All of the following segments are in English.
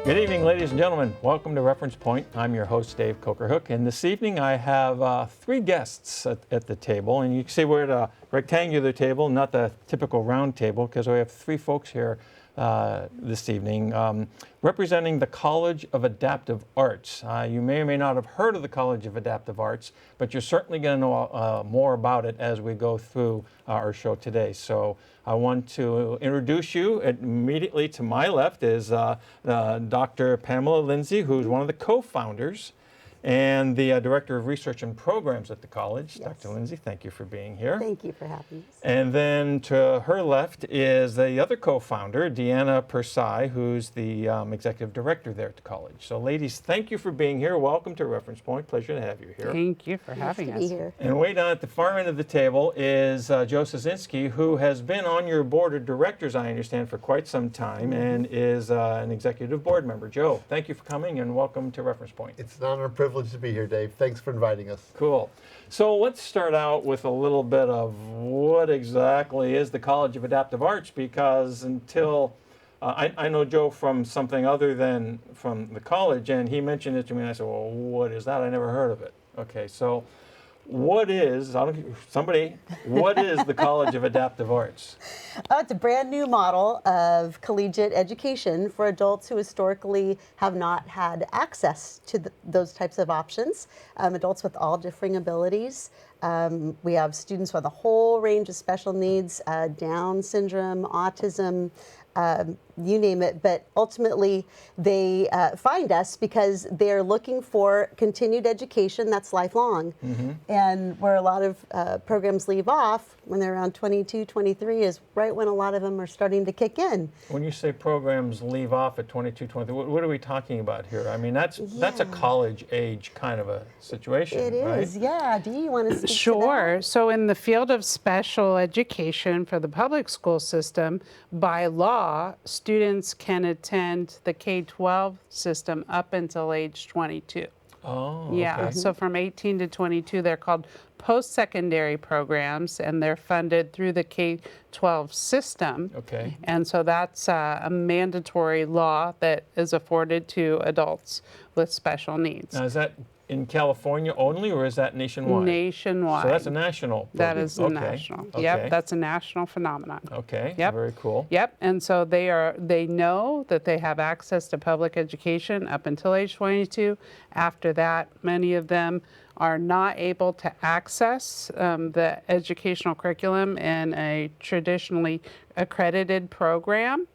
Good evening, ladies and gentlemen. Welcome to Reference Point. I'm your host, Dave Cokerhook, and this evening I have three guests at the table, and you can see we're at a rectangular table, not the typical round table, because we have three folks here this evening representing the College of Adaptive Arts. You may or may not have heard of the College of Adaptive Arts, but you're certainly going to know more about it as we go through our show today. So I want to introduce you. Immediately to my left is Dr. Pamela Lindsay, who's one of the co-founders and the Director of Research and Programs at the college. Yes. Dr. Lindsay, thank you for being here. Thank you for having us. And then to her left is the other co-founder, Deanna Persai, who's the Executive Director there at the college. So ladies, thank you for being here. Welcome to Reference Point. Pleasure to have you here. Thank you for having us. Here. And way down at the far end of the table is Joe Siecinski, who has been on your board of directors, I understand, for quite some time, and is an executive board member. Joe, thank you for coming and welcome to Reference Point. It's an honor and privilege to be here, Dave. Thanks for inviting us. Cool. So let's start out with a little bit of what exactly is the College of Adaptive Arts, because until I know Joe from something other than from the college, and he mentioned it to me, and I said, well, what is that? I never heard of it. Okay, so what is, what is the College of Adaptive Arts? It's a brand new model of collegiate education for adults who historically have not had access to those types of options. Adults with all differing abilities. We have students with a whole range of special needs, Down syndrome, autism, you name it, but ultimately they find us because they're looking for continued education that's lifelong. Mm-hmm. And where a lot of programs leave off when they're around 22, 23 is right when a lot of them are starting to kick in. When you say programs leave off at 22, 23, what are we talking about here? I mean, that's a college age kind of a situation, It is, right? yeah. Do you want to speak Sure. to that? So in the field of special education for the public school system, by law, students can attend the K-12 system up until age 22. Oh, yeah, okay. So from 18 to 22, they're called post-secondary programs, and they're funded through the K-12 system. Okay. And so that's a mandatory law that is afforded to adults with special needs. Now, is that in California only, or is that nationwide? Nationwide. So that's a national program. That is okay. national. Okay. Yep, that's a national phenomenon. Okay, Yep. very cool. Yep, and so they know that they have access to public education up until age 22. After that, many of them are not able to access the educational curriculum in a traditionally accredited program.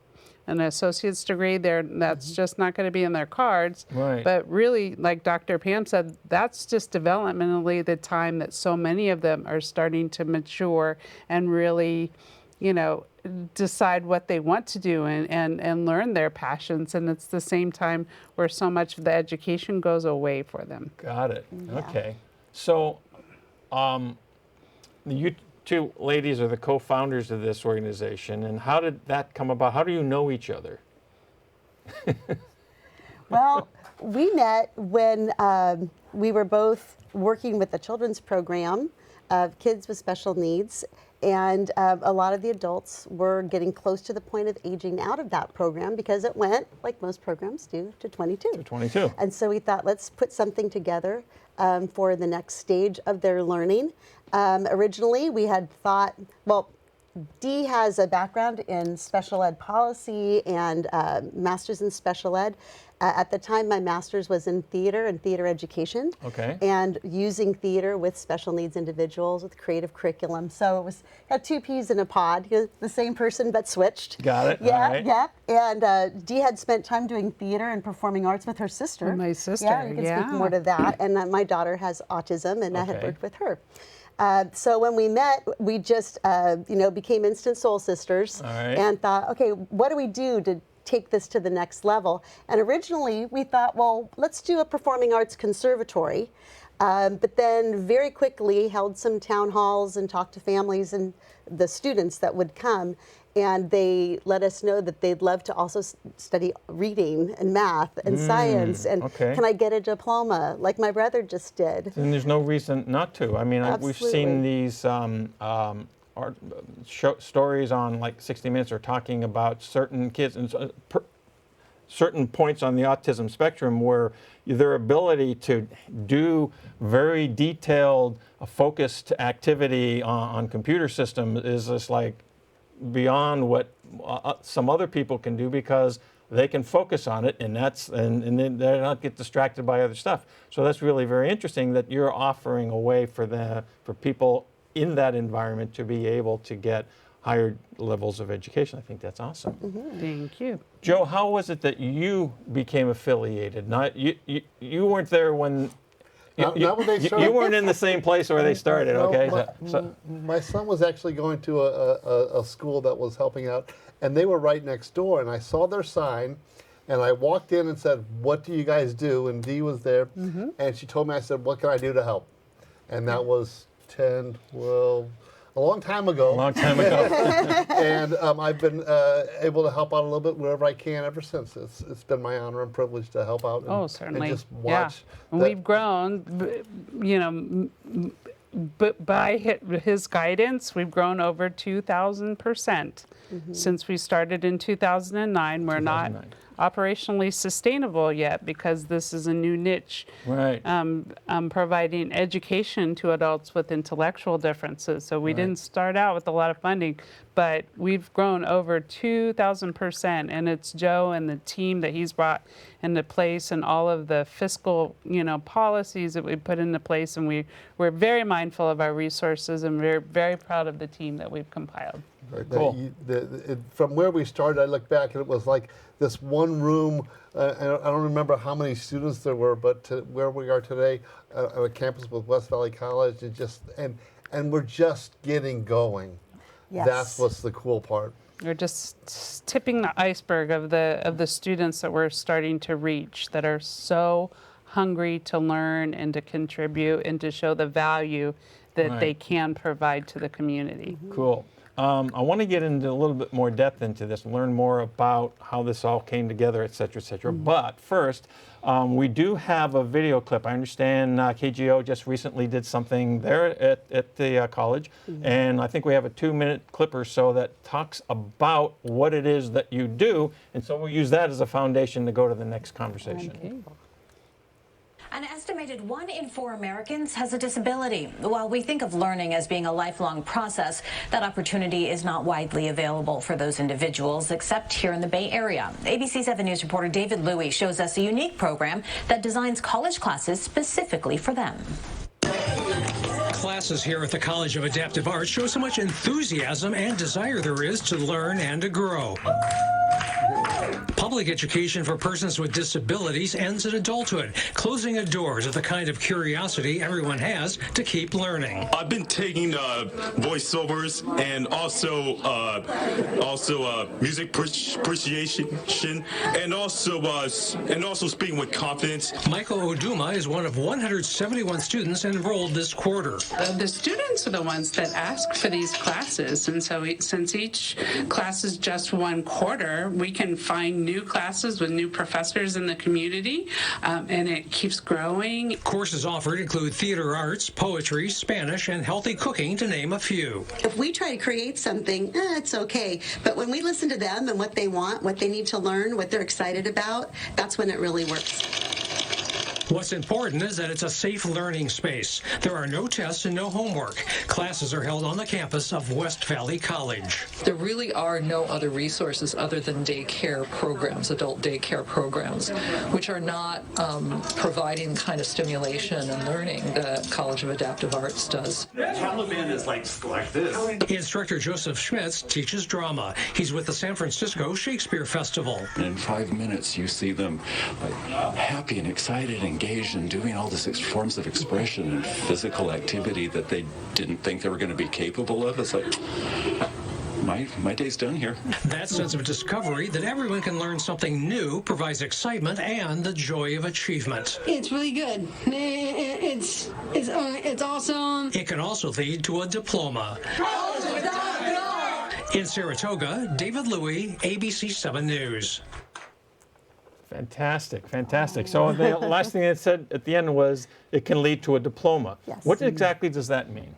An associate's degree, that's just not going to be in their cards. Right. But really, like Dr. Pam said, that's just developmentally the time that so many of them are starting to mature and really, decide what they want to do and learn their passions. And it's the same time where so much of the education goes away for them. Got it. Yeah. Okay. So you two ladies are the co-founders of this organization, and how did that come about? How do you know each other? Well, we met when we were both working with the children's program of kids with special needs, and a lot of the adults were getting close to the point of aging out of that program because it went, like most programs do, to 22. To 22. And so we thought, let's put something together for the next stage of their learning. Originally, we had thought, well, Dee has a background in special ed policy and master's in special ed. At the time, my master's was in theater and theater education. Okay. And using theater with special needs individuals with creative curriculum. So it was had two peas in a pod, the same person but switched. Got it. Yeah, All right. yeah. And Dee had spent time doing theater and performing arts with her sister. My sister, Yeah, you can speak more to that. And my daughter has autism, and I had Okay. worked with her. So when we met, we just, became instant soul sisters. All right. And thought, okay, what do we do to take this to the next level? And originally we thought, well, let's do a performing arts conservatory. But then very quickly held some town halls and talked to families and the students that would come. And they let us know that they'd love to also study reading and math and science. And okay. can I get a diploma like my brother just did? And there's no reason not to. I mean, we've seen these stories on like 60 Minutes are talking about certain kids. And certain points on the autism spectrum where their ability to do very detailed, focused activity on computer systems is just like beyond what some other people can do, because they can focus on it, and then they're not get distracted by other stuff. So that's really very interesting that you're offering a way for people in that environment to be able to get higher levels of education. I think that's awesome. Thank you. Joe, how was it that you became affiliated? Not you weren't there when. Not when they started. You weren't in the same place where they started, No, okay? my son was actually going to a school that was helping out, and they were right next door, and I saw their sign, and I walked in and said, "What do you guys do?" And Dee was there, and she told me, I said, "What can I do to help?" And that was a long time ago. A long time ago. And I've been able to help out a little bit wherever I can ever since. It's been my honor and privilege to help out. And, Certainly. And just watch. And we've grown, but by his guidance, we've grown over 2,000% since we started in 2009. We're not operationally sustainable yet because this is a new niche. Right. Providing education to adults with intellectual differences. So we didn't start out with a lot of funding, but we've grown over 2,000%, and it's Joe and the team that he's brought into place and all of the fiscal, policies that we put into place, and we're very mindful of our resources, and we're very proud of the team that we've compiled. Cool. From where we started, I look back and it was like this one room. I don't remember how many students there were, but to where we are today, at a campus with West Valley College, and we're just getting going. Yes. That's what's the cool part. We're just tipping the iceberg of the students that we're starting to reach, that are so hungry to learn and to contribute and to show the value that they can provide to the community. Cool. I want to get into a little bit more depth into this, learn more about how this all came together, et cetera, et cetera. But first, we do have a video clip. I understand KGO just recently did something there at the college, and I think we have a 2-minute clip or so that talks about what it is that you do, and so we'll use that as a foundation to go to the next conversation. Okay. An estimated 1 in 4 Americans has a disability. While we think of learning as being a lifelong process, that opportunity is not widely available for those individuals, except here in the Bay Area. ABC 7 News reporter David Louie shows us a unique program that designs college classes specifically for them. Classes here at the College of Adaptive Arts show so much enthusiasm and desire there is to learn and to grow. Public education for persons with disabilities ends at adulthood, closing doors of the kind of curiosity everyone has to keep learning. I've been taking voiceovers and also music appreciation and also speaking with confidence. Michael ODUMA is one of 171 students enrolled this quarter. The students are the ones that ask for these classes, and so since each class is just 1 quarter, we can find new classes with new professors in the community, and it keeps growing. Courses offered include theater arts, poetry, Spanish, and healthy cooking, to name a few. If we try to create something, it's okay. But when we listen to them and what they want, what they need to learn, what they're excited about, that's when it really works. What's important is that it's a safe learning space. There are no tests and no homework. Classes are held on the campus of West Valley College. There really are no other resources other than daycare programs, adult daycare programs, which are not providing the kind of stimulation and learning that College of Adaptive Arts does. Taliban is like this. Instructor Joseph SCHMITZ teaches drama. He's with the San Francisco Shakespeare Festival. In 5 minutes, you see them happy and excited and engaged in doing all these forms of expression and physical activity that they didn't think they were going to be capable of. It's like, my day's done here. That sense of discovery that everyone can learn something new provides excitement and the joy of achievement. It's really good. It's awesome. It can also lead to a diploma. In Saratoga, David Louie, ABC 7 News. Fantastic, fantastic. So the last thing it said at the end was it can lead to a diploma. Yes. What exactly does that mean?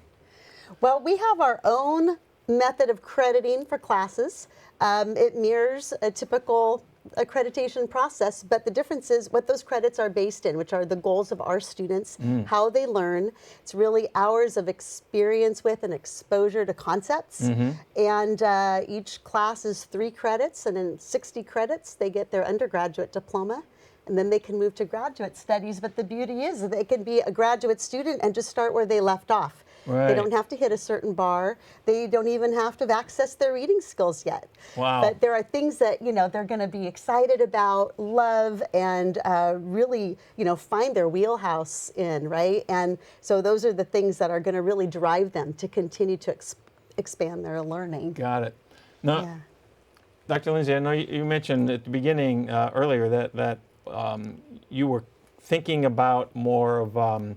Well, we have our own method of crediting for classes. It mirrors a typical accreditation process, but the difference is what those credits are based in, which are the goals of our students, how they learn. It's really hours of experience with and exposure to concepts. And each class is 3 credits, and in 60 credits, they get their undergraduate diploma. And then they can move to graduate studies. But the beauty is that they can be a graduate student and just start where they left off. Right. They don't have to hit a certain bar. They don't even have to access their reading skills yet. Wow. But there are things that, you know, they're going to be excited about, love, and really, you know, find their wheelhouse in, right? And so those are the things that are going to really drive them to continue to expand their learning. Got it. Now, Yeah. Dr. Lindsay, I know you mentioned at the beginning earlier that you were thinking about more of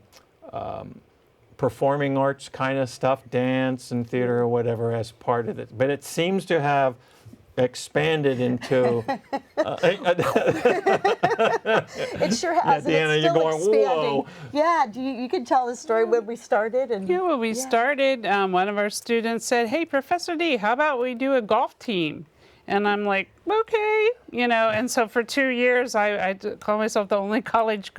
performing arts kind of stuff, dance and theater or whatever as part of it. But it seems to have expanded into... It sure has, and Deanna, it's you're still going, expanding. whoa. Yeah, you can tell the story when we started. And Yeah, when we started, one of our students said, "Hey, Professor D, how about we do a golf team?" And I'm like, okay, you know, and so for 2 years, I call myself the only college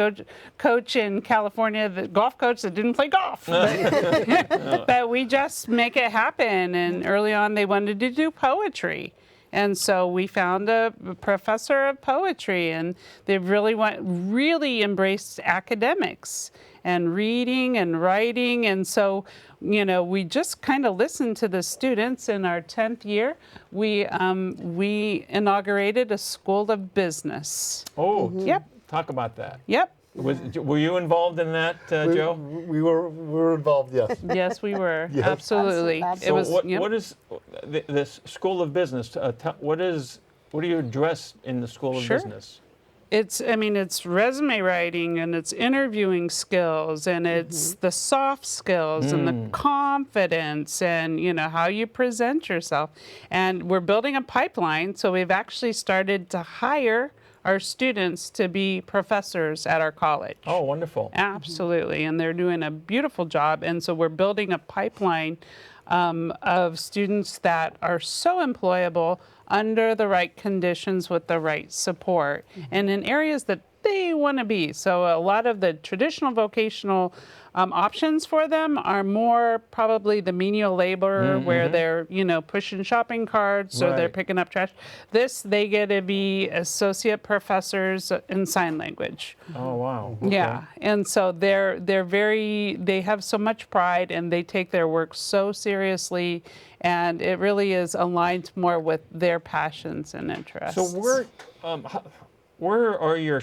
coach in California, the golf coach that didn't play golf. But we just make it happen. And early on, they wanted to do poetry. And so we found a professor of poetry, and they really embraced academics and reading and writing. And so, you know, we just kind of listened to the students. In our 10th year, we inaugurated a school of business. Oh, Yep. Talk about that. Yep. Were you involved in that, Joe? We were involved, yes. Yes, we were. Yes. Absolutely. Absolutely. It was. So Yep. what is this School of Business? What do you address in the School of Sure. Business? It's resume writing, and it's interviewing skills, and it's the soft skills and the confidence, and, you know, how you present yourself. And we're building a pipeline, so we've actually started to hire our students to be professors at our college. Oh, wonderful. Absolutely, and they're doing a beautiful job. And so we're building a pipeline of students that are so employable under the right conditions with the right support and in areas that they want to be. So a lot of the traditional vocational options for them are more probably the menial labor where they're, you know, pushing shopping carts or they're Right. picking up trash. They get to be associate professors in sign language. Oh, wow. Okay. Yeah, and so they have so much pride, and they take their work so seriously, and it really is aligned more with their passions and interests. So where are your,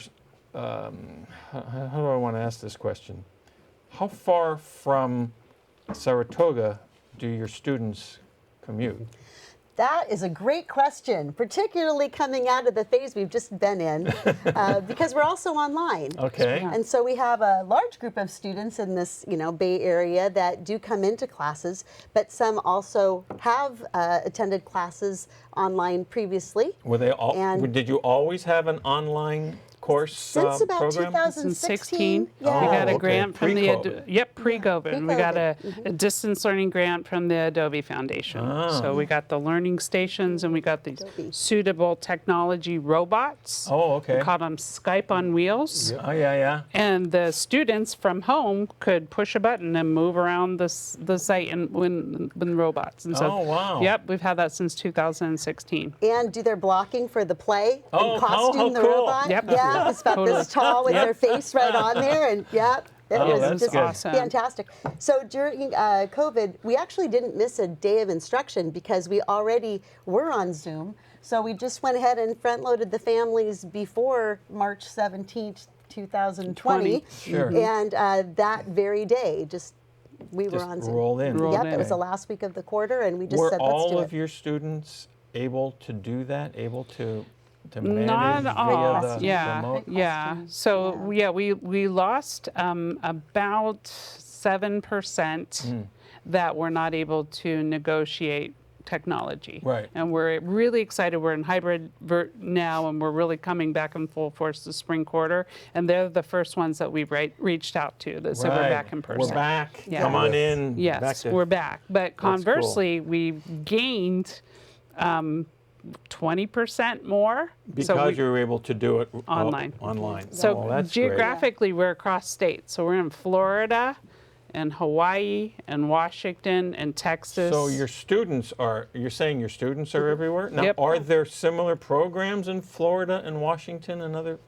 how do I want to ask this question? How far from Saratoga do your students commute? That is a great question, particularly coming out of the phase we've just been in, because we're also online. Okay. And so we have a large group of students in this, you know, Bay Area that do come into classes, but some also have attended classes online previously. Were they all? And- Did you always have an online course Since about program? 2016. We got a okay. grant from Pre-COVID. pre-COVID. We got a distance learning grant from the Adobe Foundation. So we got the learning stations, and we got these suitable technology robots. Oh, okay. We called them Skype on wheels. Oh, yeah. And the students from home could push a button and move around the site and when robots. And so, Oh, wow. Yep, we've had that since 2016. And do their blocking for the play Oh, and how costume the cool. robot. Yep. Yeah, it's about Totally. this tall with their face right on there, and yep. It Oh, was that's just good. Awesome. fantastic. So during COVID, we actually didn't miss a day of instruction because we already were on Zoom. So we just went ahead and front-loaded the families before March 17th, 2020. Sure. And that very day, we were Just on Zoom. rolled in. Rolled Yep, in. it was the last week of the quarter, and we just Were said, let's all do of it. your students able to do that? Able to manage Not all. via the Yeah. remote? Yeah. So we lost about 7% that were not able to negotiate technology. Right. And we're really excited. We're in hybrid now, and we're really coming back in full force the spring quarter. And they're the first ones that we've reached out to that said we're back in person. We're back. Yeah. Come on in. Yes, Back to- we're back. But cool. conversely, we've gained 20% more. Because you were able to do it online. Online. So Oh, that's geographically, we're across states. So we're in Florida and Hawaii and Washington and Texas. So your students are, you're saying your students are everywhere? Now, Yep. are there similar programs in Florida and Washington and other?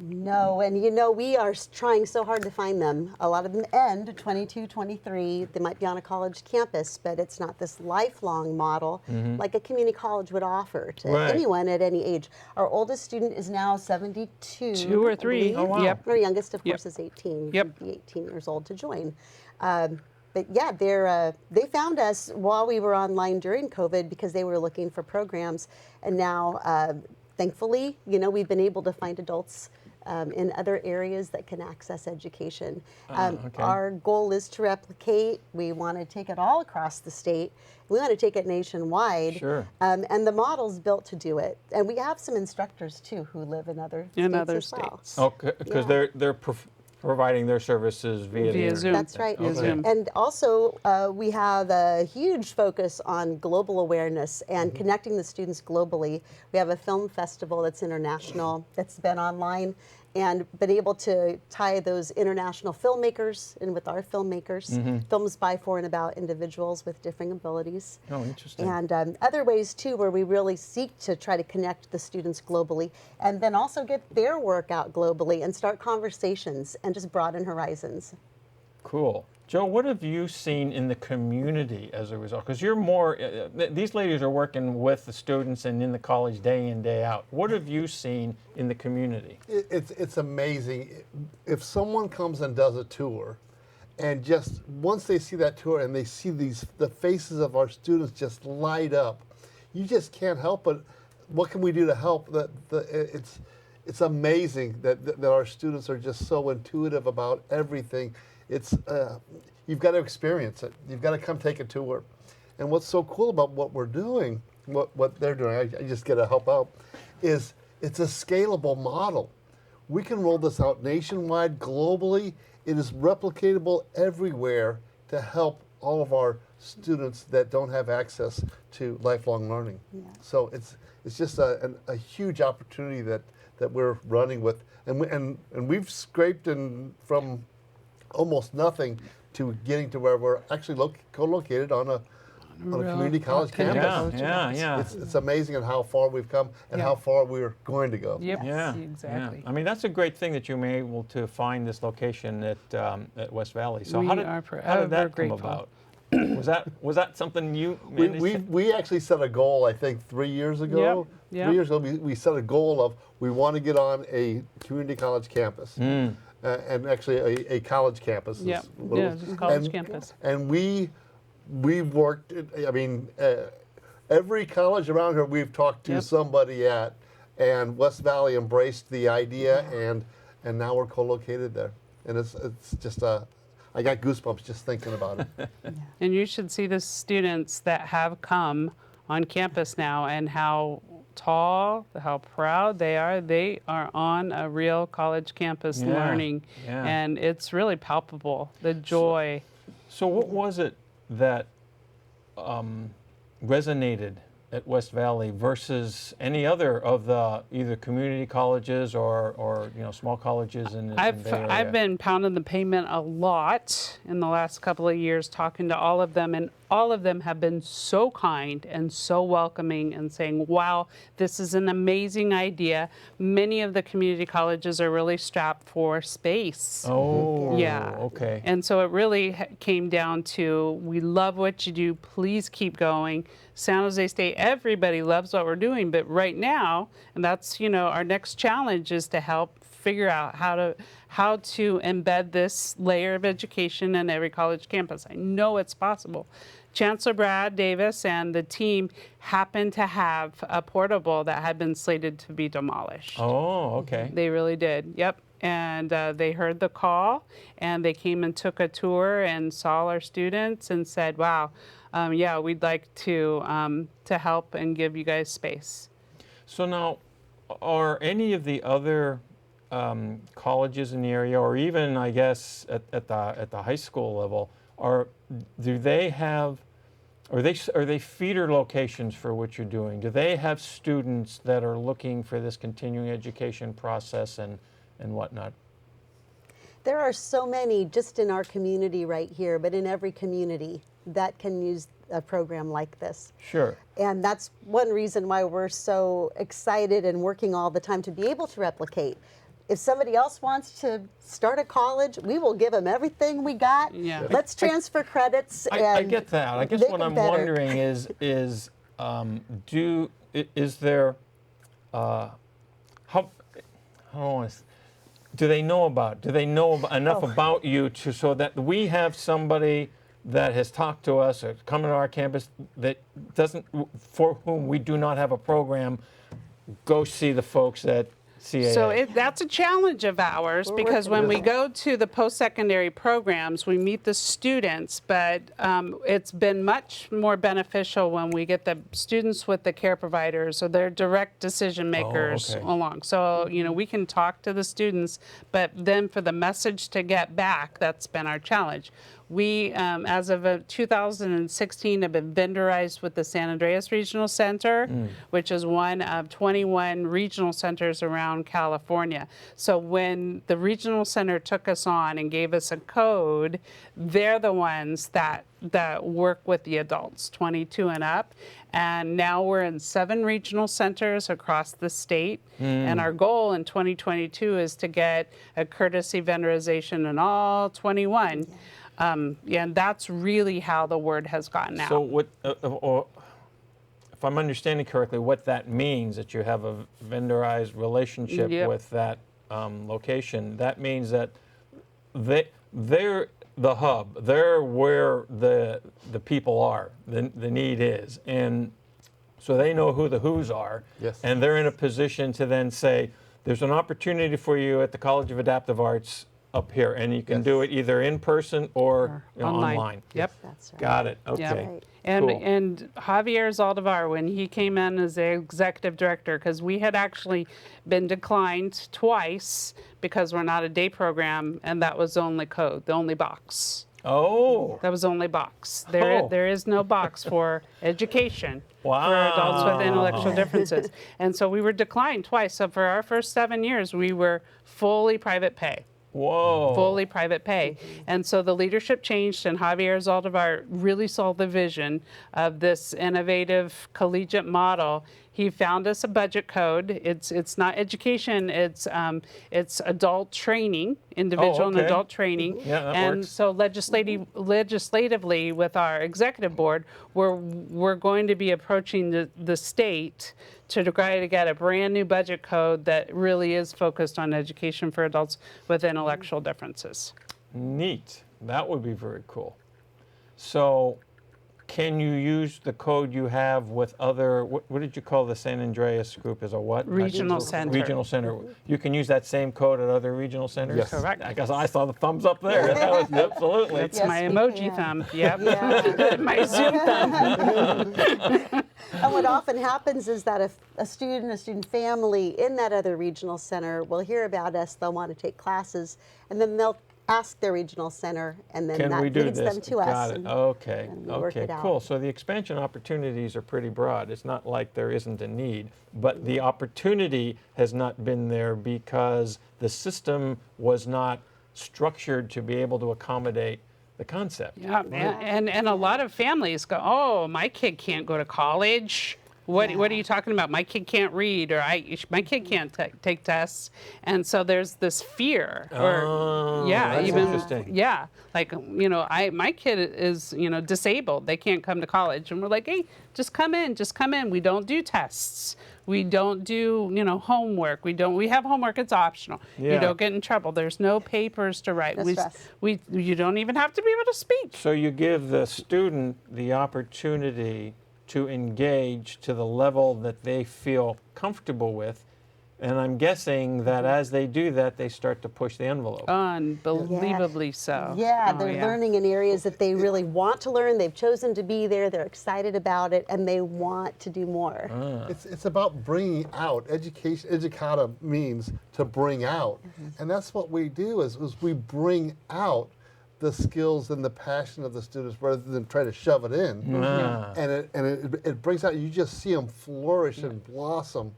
No, and we are trying so hard to find them. A lot of them end 22, 23. They might be on a college campus, but it's not this lifelong model like a community college would offer to anyone at any age. Our oldest student is now 72. 2 or 3. Oh, wow. Yep. Our youngest, of course, is 18. Yep. He'd be 18 years old to join. But yeah, they found us while we were online during COVID because they were looking for programs. And now, thankfully, we've been able to find adults in other areas that can access education. Okay. Our goal is to replicate. We want to take it all across the state. We want to take it nationwide. Sure. And the model's built to do it. And we have some instructors, too, who live in other states as well. Oh, because they're providing their services via Zoom. That's right. Via Zoom. And also, we have a huge focus on global awareness and connecting the students globally. We have a film festival that's international, that's been online, and been able to tie those international filmmakers in with our filmmakers, films by, for, and about individuals with differing abilities. Oh, interesting. And other ways, too, where we really seek to try to connect the students globally and then also get their work out globally and start conversations and just broaden horizons. Cool. Joe, what have you seen in the community as a result? Because you're more, these ladies are working with the students and in the college day in, day out. What have you seen in the community? It's amazing. If someone comes and does a tour, and just once they see that tour and they see the faces of our students just light up, you just can't help but, what can we do to help? It's amazing that our students are just so intuitive about everything. It's you've got to experience it. You've got to come take a tour. And what's so cool about what we're doing, what they're doing, I just get to help out, is it's a scalable model. We can roll this out nationwide, globally. It is replicatable everywhere to help all of our students that don't have access to lifelong learning. Yeah. So it's just a huge opportunity that we're running with, and we've scraped from almost nothing to getting to where we're actually co-located on a community college campus. Yeah. It's amazing at how far we've come and how far we're going to go. Yep. Yeah, exactly. Yeah. I mean, that's a great thing that you were able to find this location at West Valley. So how did that come about? Was that something you managed we actually set a goal, I think, 3 years ago. Yep. 3 years ago, we set a goal of we want to get on a community college campus. And actually a college campus. Yeah, just college campus. And we worked, I mean, every college around here we've talked to somebody at, and West Valley embraced the idea, and now we're co-located there. And it's just I got goosebumps just thinking about it. And you should see the students that have come on campus now and how tall, how proud they are. They are on a real college campus learning, and it's really palpable, the joy. So what was it that resonated at West Valley versus any other of the either community colleges or small colleges in the Bay Area? I've been pounding the pavement a lot in the last couple of years, talking to all of them, and all of them have been so kind and so welcoming and saying, wow, this is an amazing idea. Many of the community colleges are really strapped for space. Oh, yeah. Okay. And so it really came down to, we love what you do, please keep going. San Jose State, everybody loves what we're doing, but right now, and that's, our next challenge is to help figure out how to embed this layer of education in every college campus. I know it's possible. Chancellor Brad Davis and the team happened to have a portable that had been slated to be demolished. Oh, okay. They really did, yep. And they heard the call, and they came and took a tour and saw our students and said, wow, yeah, we'd like to help and give you guys space. So now, are any of the other colleges in the area, or even, I guess, at the high school level, do they have are they feeder locations for what you're doing? Do they have students that are looking for this continuing education process and whatnot? There are so many just in our community right here, but in every community that can use a program like this. Sure. And that's one reason why we're so excited and working all the time to be able to replicate. If somebody else wants to start a college, we will give them everything we got. Yeah. Let's transfer credits. I get that. I guess what I'm wondering is there do they know about? Do they know enough about you so that we have somebody that has talked to us or come to our campus that for whom we do not have a program, go see the folks at CAA? So that's a challenge of ours because when we go to the post-secondary programs, we meet the students, but it's been much more beneficial when we get the students with the care providers or their direct decision makers along. So, we can talk to the students, but then for the message to get back, that's been our challenge. We, as of 2016, have been vendorized with the San Andreas Regional Center, which is one of 21 regional centers around California. So when the regional center took us on and gave us a code, they're the ones that work with the adults, 22 and up. And now we're in 7 regional centers across the state. And our goal in 2022 is to get a courtesy vendorization in all 21. And that's really how the word has gotten out. So what, if I'm understanding correctly, what that means, that you have a vendorized relationship with that location, that means that they're the hub. They're where the people are, the need is. And so they know who the who's are. Yes. And they're in a position to then say, there's an opportunity for you at the College of Adaptive Arts up here, and you can do it either in person or online. Yep. That's right. Got it. Okay. Right. And Javier Zaldivar, when he came in as the executive director, because we had actually been declined twice because we're not a day program, and that was the only code, the only box. Oh. That was the only box. There is no box for education for adults with intellectual differences. And so we were declined twice. So for our first 7 years, we were fully private pay. Whoa. Fully private pay. And so the leadership changed, and Javier Zaldivar really saw the vision of this innovative collegiate model. He found us a budget code. It's not education, it's adult training, individual and adult training. Yeah, that and works. so legislatively with our executive board, we're going to be approaching the state to try to get a brand new budget code that really is focused on education for adults with intellectual differences. Neat. That would be very cool. So can you use the code you have with other, what did you call the San Andreas group, as a what? Regional center. Regional center. You can use that same code at other regional centers? Yes. Correct. I guess I saw the thumbs up there. That was, absolutely. That's Yes, my we emoji can. thumb. Yep. Yeah. My Zoom thumb. And what often happens is that if a student family in that other regional center will hear about us, they'll want to take classes, and then they'll ask their regional center, and then Can that we do leads this? them to us. Got it. and- Okay. and we work Okay. it out. Cool. So the expansion opportunities are pretty broad. It's not like there isn't a need, but the opportunity has not been there because the system was not structured to be able to accommodate the concept. Yeah, and a lot of families go, oh, my kid can't go to college. What are you talking about? My kid can't read, or my kid can't take tests, and so there's this fear. That's interesting. Yeah, like my kid is disabled. They can't come to college, and we're like, hey, just come in. We don't do tests. We don't do homework. We have homework. It's optional. Yeah. You don't get in trouble. There's no papers to write. No stress. You don't even have to be able to speak. So you give the student the opportunity to engage to the level that they feel comfortable with. And I'm guessing that as they do that, they start to push the envelope. Unbelievably so. Yeah, Oh, they're learning in areas that they really want to learn. They've chosen to be there. They're excited about it, and they want to do more. It's about bringing out. Educata means to bring out. And that's what we do is we bring out the skills and the passion of the students rather than try to shove it in. And it brings out, you just see them flourish and blossom.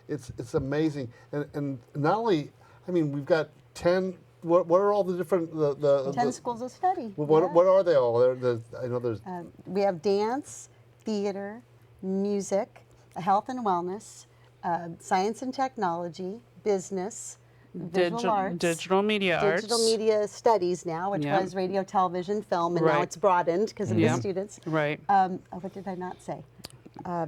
It's amazing. And not only, I mean, we've got 10, what are all the different, 10 schools of study. What are they all? I know there's... We have dance, theater, music, health and wellness, science and technology, business, visual arts, digital media arts, digital media studies now, which was radio, television, film, and now it's broadened because of the students. Right. What did I not say?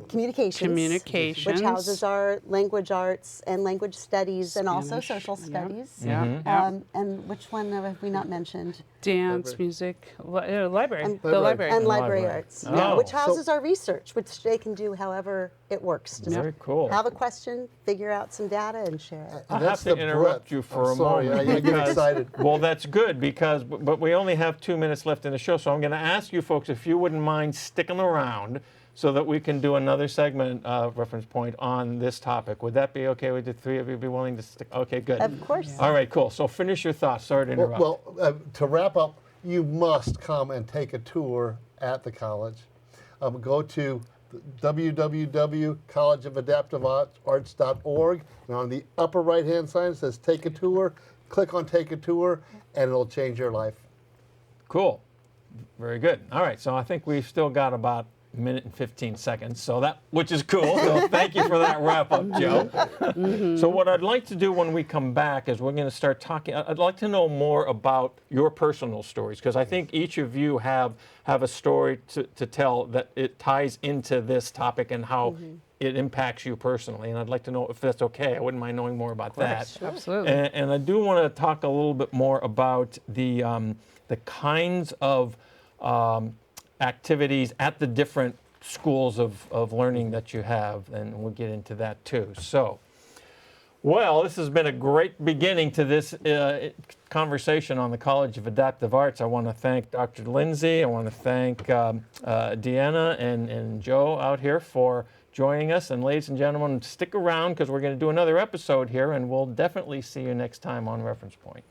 Communications, which houses our language arts and language studies and also social studies. And which one have we not mentioned? Dance, music, library. The library. And library arts, which houses our research, which they can do however it works. Very cool. Have a question, figure out some data, and share it. I have to interrupt you for a moment. I get excited. Well, that's good but we only have 2 minutes left in the show, so I'm going to ask you folks if you wouldn't mind sticking around so that we can do another segment, reference point, on this topic. Would that be okay? Would the three of you be willing to stick? Okay, good. Of course. All right, cool. So finish your thoughts. Sorry to interrupt. Well, to wrap up, you must come and take a tour at the college. Go to www.collegeofadaptivearts.org, and on the upper right-hand side it says Take a Tour. Click on Take a Tour, and it'll change your life. Cool. Very good. All right, so I think we've still got about a minute and 15 seconds, which is cool. So thank you for that wrap up, Joe. So what I'd like to do when we come back is we're going to start talking. I'd like to know more about your personal stories, because I think each of you have a story to tell that it ties into this topic and how it impacts you personally. And I'd like to know if that's okay. I wouldn't mind knowing more about that. Sure. Absolutely. And I do want to talk a little bit more about the kinds of activities at the different schools of learning that you have, and we'll get into that too. So, well, this has been a great beginning to this conversation on the College of Adaptive Arts. I want to thank Dr. Lindsay. I want to thank Deanna and Joe out here for joining us. And ladies and gentlemen, stick around because we're going to do another episode here, and we'll definitely see you next time on Reference Point.